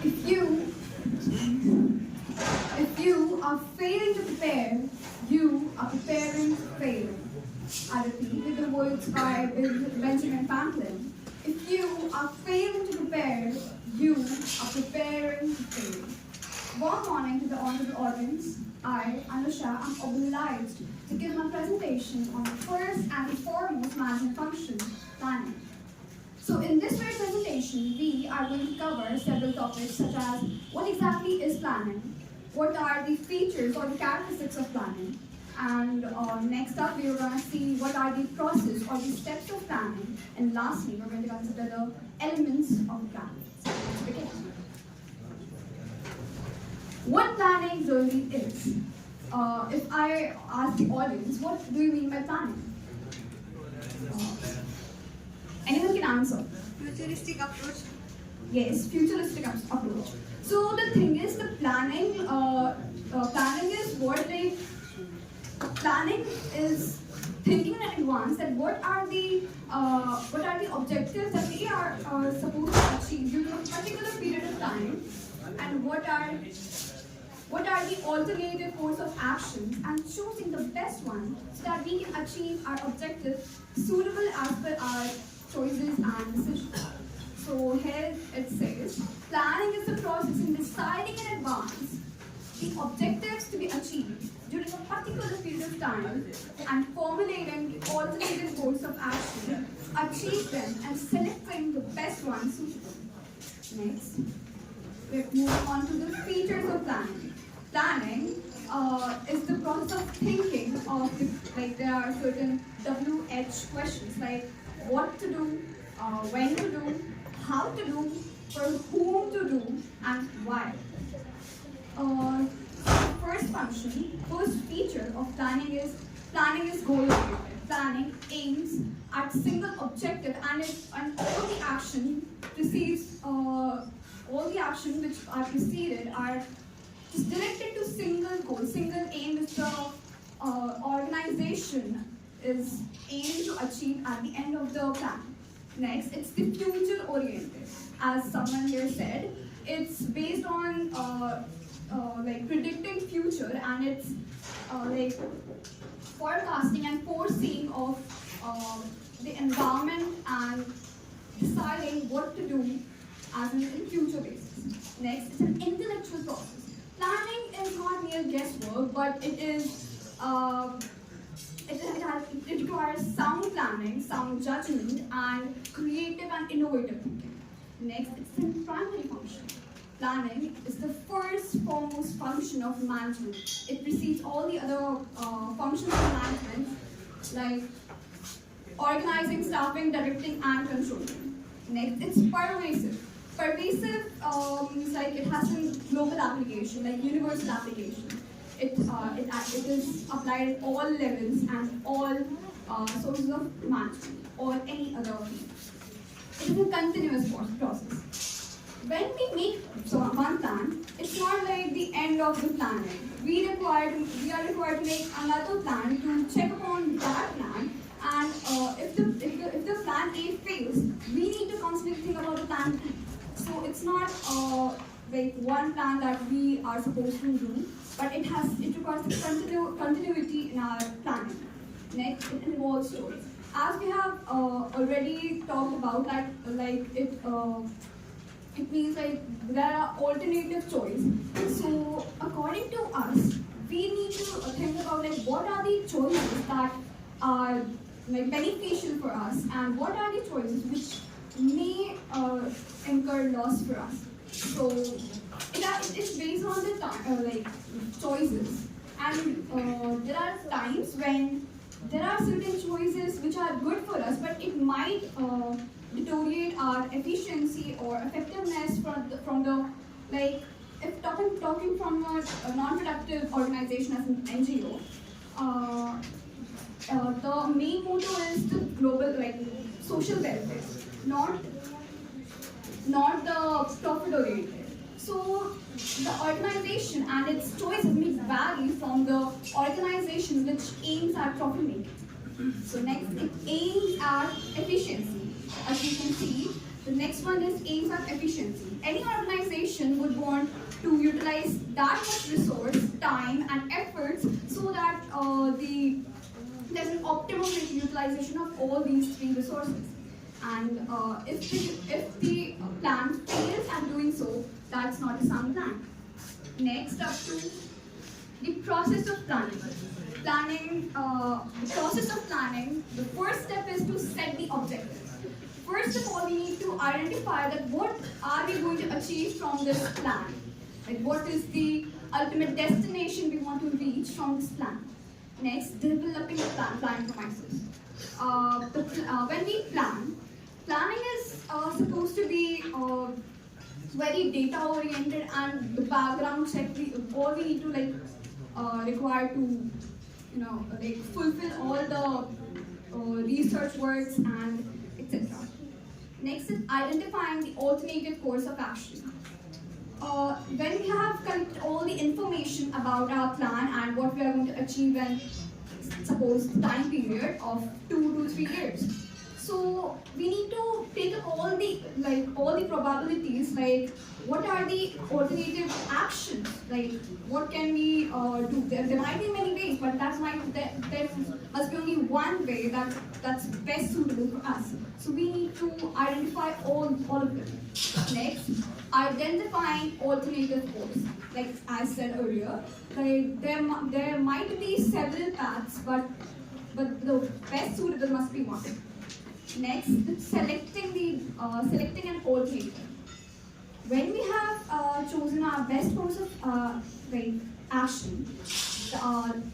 If you if you are failing to prepare, you are preparing to fail. I repeat with the words by Benjamin Franklin. If you are failing to prepare, you are preparing to fail. Good morning to the honorable audience. I, Anusha, am obliged to give my presentation on the first and foremost management function, planning. So in this very presentation, we are going to cover several topics such as what exactly is planning, what are the features or the characteristics of planning, and next up we are going to see what are the process or the steps of planning, and lastly we're going to consider the elements of planning. So let's begin. What planning really is? If I ask the audience, what do you mean by planning? Anyone can answer. Futuristic approach. Yes, futuristic approach. So the thing is, the planning is what planning is thinking in advance that what are the objectives that we are supposed to achieve during a particular period of time, and what are the alternative course of actions, and choosing the best one so that we can achieve our objective suitable as per our choices and decisions. So here it says, planning is the process in deciding in advance the objectives to be achieved during a particular period of time and formulating the alternative course of action, achieve them and selecting the best one suitable. Next, we're moving on to the features of planning. Planning is the process of thinking of there are certain WH questions like what to do, when to do, how to do, for whom to do, and why. First feature of planning is goal oriented. Planning aims at single objective, and all the action which are preceded are just directed to single goal, single aim which the organization is aiming to achieve at the end of the plan. Next, it's the future oriented. As someone here said, it's based on predicting future, and it's forecasting and foreseeing of the environment and deciding what to do as in future basis. Next, it's an intellectual process. Planning is not mere guesswork, but it requires sound planning, sound judgment, and creative and innovative thinking. Next, it's the primary function. Planning is the first foremost function of management. It precedes all the other functions of management, like organizing, staffing, directing, and controlling. Next, it's pervasive. Pervasive means like it has a global application, like universal application. It is applied at all levels and all sources of management or any other field. It is a continuous process. When we make one plan, it's not like the end of the planning. We are required to make another plan to check upon that plan, and if the plan A fails, we need to constantly think about the plan B. So it's not like one plan that we are supposed to do, but it requires continuity in our planning. Next, it involves choice. As we have already talked about, it means like there are alternative choice. So according to us, we need to think about like what are the choices that are like beneficial for us, and what are the choices which may incur loss for us. So it's based on the choices, and there are times when there are certain choices which are good for us, but it might deteriorate our efficiency or effectiveness from the like if talking from a non-productive organization as an NGO. The main motto is the global social welfare, not the profit oriented. So the organization and its choices may vary from the organization which aims at profit making. So next, it aims at efficiency. As you can see, the next one is aims at efficiency. Any organization would want to utilize that much resource, time, and efforts so that there's an optimum utilization of all these three resources. And if the plan fails at doing so, that's not a sound plan. Next up to the process of planning. The process of planning, the first step is to set the objective. First of all, we need to identify that what are we going to achieve from this plan? Like what is the ultimate destination we want to reach from this plan? Next, developing a plan promises. When we planning is supposed to be very data oriented, and the background check all we need to require to fulfill all the research works and etc. Next is identifying the alternative course of action. When we have collected all the information about our plan and what we are going to achieve in, suppose, time period of 2 to 3 years, so we need to take up all the probabilities, like what are the alternative actions, like what can we do. There might be many ways, but there must be only one way that's best suitable for us. So we need to identify all of them. Next, identifying alternative course. Like I said earlier, there might be several paths, but the best suitable must be one. Next, selecting an alternative. When we have chosen our best course of action,